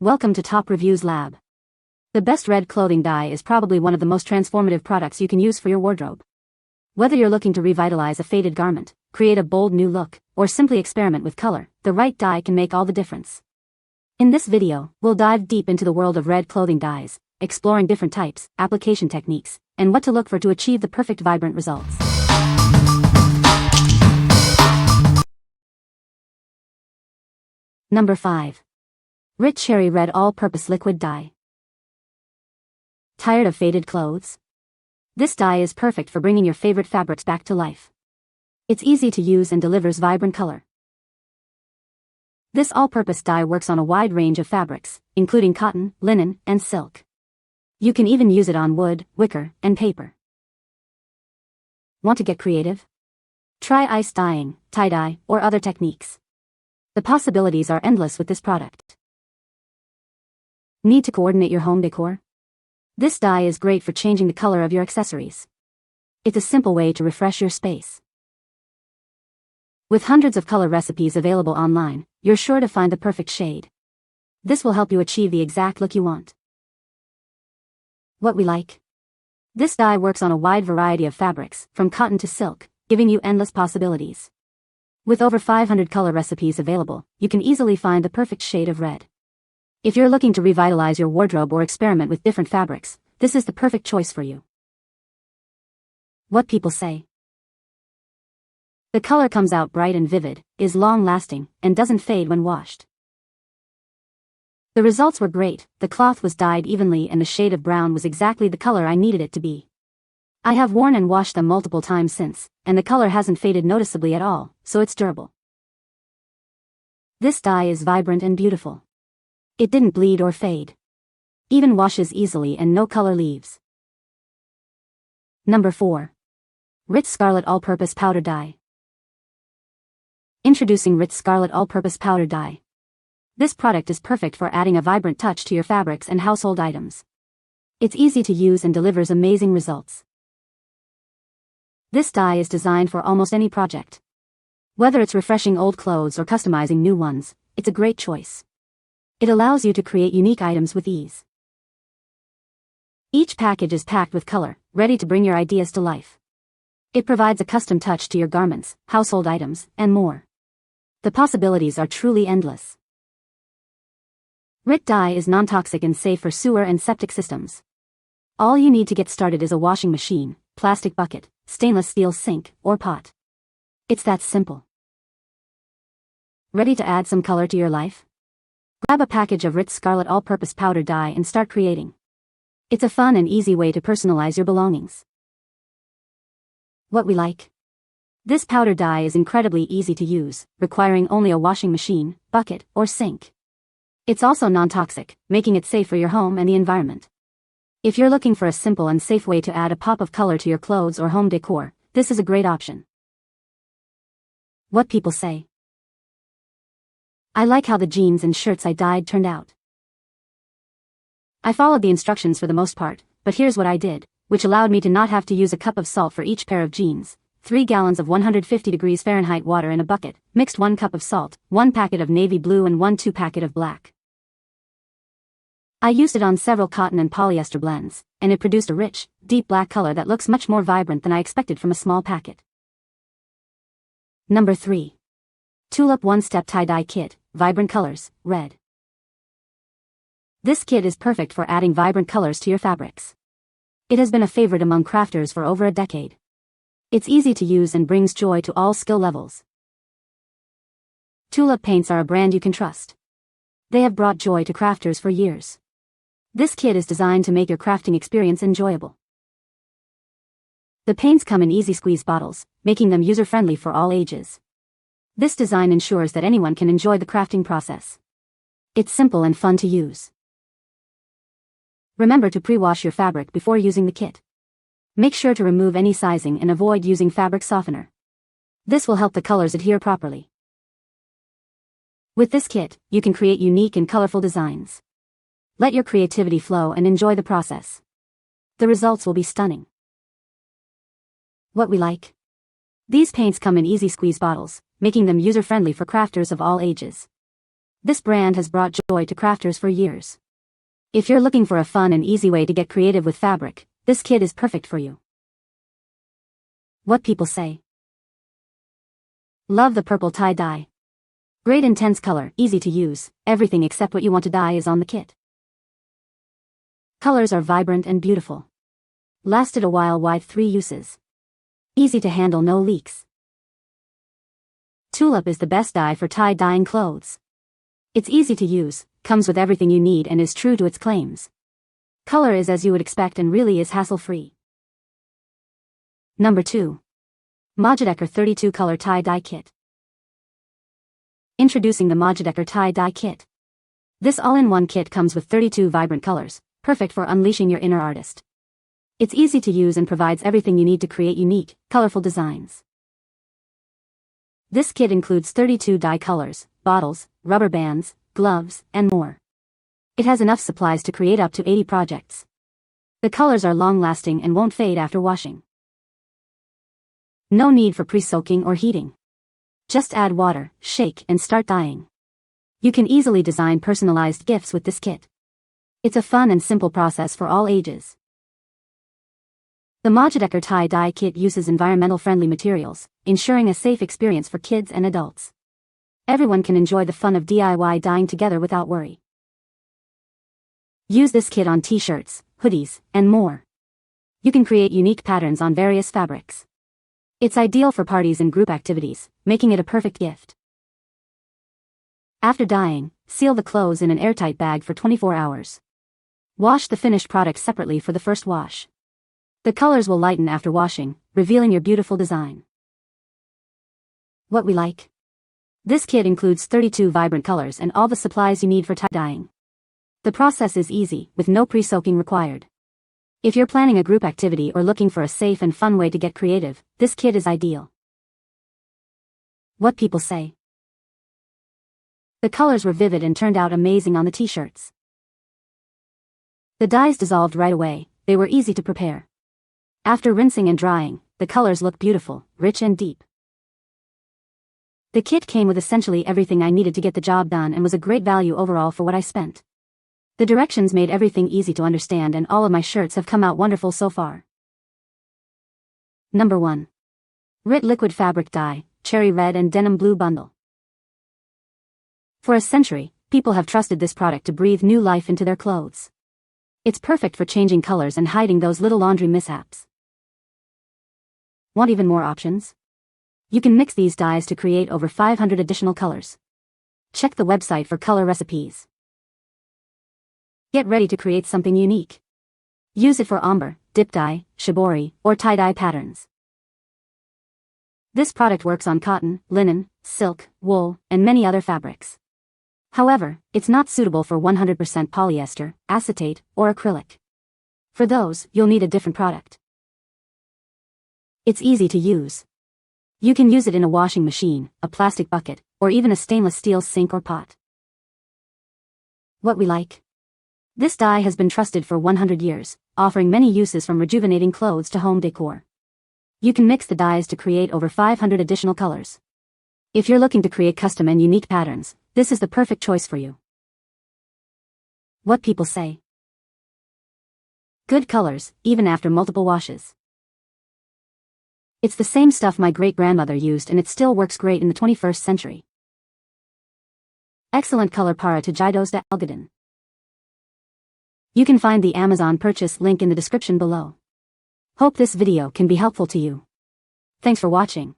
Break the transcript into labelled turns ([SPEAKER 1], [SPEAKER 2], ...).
[SPEAKER 1] Welcome to Top Reviews Lab. The best red clothing dye is probably one of the most transformative products you can use for your wardrobe. Whether you're looking to revitalize a faded garment, create a bold new look, or simply experiment with color, the right dye can make all the difference. In this video, we'll dive deep into the world of red clothing dyes, exploring different types, application techniques, and what to look for to achieve the perfect vibrant results. Number 5. Rich Cherry Red All-Purpose Liquid Dye. Tired of faded clothes? This dye is perfect for bringing your favorite fabrics back to life. It's easy to use and delivers vibrant color. This all-purpose dye works on a wide range of fabrics, including cotton, linen, and silk. You can even use it on wood, wicker, and paper. Want to get creative? Try ice dyeing, tie-dye, or other techniques. The possibilities are endless with this product. Need to coordinate your home decor? This dye is great for changing the color of your accessories. It's a simple way to refresh your space. With hundreds of color recipes available online, you're sure to find the perfect shade. This will help you achieve the exact look you want. What we like? This dye works on a wide variety of fabrics, from cotton to silk, giving you endless possibilities. With over 500 color recipes available, you can easily find the perfect shade of red. If you're looking to revitalize your wardrobe or experiment with different fabrics, this is the perfect choice for you. What people say? The color comes out bright and vivid, is long-lasting, and doesn't fade when washed. The results were great, the cloth was dyed evenly and the shade of brown was exactly the color I needed it to be. I have worn and washed them multiple times since, and the color hasn't faded noticeably at all, so it's durable. This dye is vibrant and beautiful. It didn't bleed or fade. Even washes easily and no color leaves. Number 4. Rich Scarlet All-Purpose Powder Dye. Introducing Rich Scarlet All-Purpose Powder Dye. This product is perfect for adding a vibrant touch to your fabrics and household items. It's easy to use and delivers amazing results. This dye is designed for almost any project. Whether it's refreshing old clothes or customizing new ones, it's a great choice. It allows you to create unique items with ease. Each package is packed with color, ready to bring your ideas to life. It provides a custom touch to your garments, household items, and more. The possibilities are truly endless. RIT dye is non-toxic and safe for sewer and septic systems. All you need to get started is a washing machine, plastic bucket, stainless steel sink, or pot. It's that simple. Ready to add some color to your life? Grab a package of RIT Scarlet All-Purpose Powder Dye and start creating. It's a fun and easy way to personalize your belongings. What we like? This powder dye is incredibly easy to use, requiring only a washing machine, bucket, or sink. It's also non-toxic, making it safe for your home and the environment. If you're looking for a simple and safe way to add a pop of color to your clothes or home decor, this is a great option. What people say? I like how the jeans and shirts I dyed turned out. I followed the instructions for the most part, but here's what I did, which allowed me to not have to use a cup of salt for each pair of jeans, 3 gallons of 150 degrees Fahrenheit water in a bucket, mixed 1 cup of salt, 1 packet of navy blue and 1 2-packet of black. I used it on several cotton and polyester blends, and it produced a rich, deep black color that looks much more vibrant than I expected from a small packet. Number 3. Tulip One-Step Tie-Dye Kit, Vibrant Colors, Red. This kit is perfect for adding vibrant colors to your fabrics. It has been a favorite among crafters for over a decade. It's easy to use and brings joy to all skill levels. Tulip paints are a brand you can trust. They have brought joy to crafters for years. This kit is designed to make your crafting experience enjoyable. The paints come in easy squeeze bottles, making them user-friendly for all ages. This design ensures that anyone can enjoy the crafting process. It's simple and fun to use. Remember to pre-wash your fabric before using the kit. Make sure to remove any sizing and avoid using fabric softener. This will help the colors adhere properly. With this kit, you can create unique and colorful designs. Let your creativity flow and enjoy the process. The results will be stunning. What we like? These paints come in easy squeeze bottles, making them user-friendly for crafters of all ages. This brand has brought joy to crafters for years. If you're looking for a fun and easy way to get creative with fabric, this kit is perfect for you. What people say. Love the purple tie-dye. Great intense color, easy to use, everything except what you want to dye is on the kit. Colors are vibrant and beautiful. Lasted a while wide 3 uses. Easy to handle, no leaks. Tulip is the best dye for tie-dyeing clothes. It's easy to use, comes with everything you need and is true to its claims. Color is as you would expect and really is hassle-free. Number 2. Mojidecor 32 Color Tie-Dye Kit. Introducing the Mojidecor Tie-Dye Kit. This all-in-one kit comes with 32 vibrant colors, perfect for unleashing your inner artist. It's easy to use and provides everything you need to create unique, colorful designs. This kit includes 32 dye colors, bottles, rubber bands, gloves, and more. It has enough supplies to create up to 80 projects. The colors are long-lasting and won't fade after washing. No need for pre-soaking or heating. Just add water, shake, and start dyeing. You can easily design personalized gifts with this kit. It's a fun and simple process for all ages. The Mojidecor tie-dye kit uses environmental-friendly materials, ensuring a safe experience for kids and adults. Everyone can enjoy the fun of DIY dyeing together without worry. Use this kit on t-shirts, hoodies, and more. You can create unique patterns on various fabrics. It's ideal for parties and group activities, making it a perfect gift. After dyeing, seal the clothes in an airtight bag for 24 hours. Wash the finished product separately for the first wash. The colors will lighten after washing, revealing your beautiful design. What we like. This kit includes 32 vibrant colors and all the supplies you need for tie-dyeing. The process is easy, with no pre-soaking required. If you're planning a group activity or looking for a safe and fun way to get creative, this kit is ideal. What people say. The colors were vivid and turned out amazing on the t-shirts. The dyes dissolved right away, they were easy to prepare. After rinsing and drying, the colors look beautiful, rich and deep. The kit came with essentially everything I needed to get the job done and was a great value overall for what I spent. The directions made everything easy to understand and all of my shirts have come out wonderful so far. Number 1. RIT Liquid Fabric Dye, Cherry Red and Denim Blue Bundle. For a century, people have trusted this product to breathe new life into their clothes. It's perfect for changing colors and hiding those little laundry mishaps. Want even more options? You can mix these dyes to create over 500 additional colors. Check the website for color recipes. Get ready to create something unique. Use it for ombre, dip dye, shibori, or tie-dye patterns. This product works on cotton, linen, silk, wool, and many other fabrics. However, it's not suitable for 100% polyester, acetate, or acrylic. For those, you'll need a different product. It's easy to use. You can use it in a washing machine, a plastic bucket, or even a stainless steel sink or pot. What we like. This dye has been trusted for 100 years, offering many uses from rejuvenating clothes to home decor. You can mix the dyes to create over 500 additional colors. If you're looking to create custom and unique patterns, this is the perfect choice for you. What people say. Good colors, even after multiple washes. It's the same stuff my great-grandmother used and it still works great in the 21st century. Excellent color para to Jidos de Algodon. You can find the Amazon purchase link in the description below. Hope this video can be helpful to you. Thanks for watching.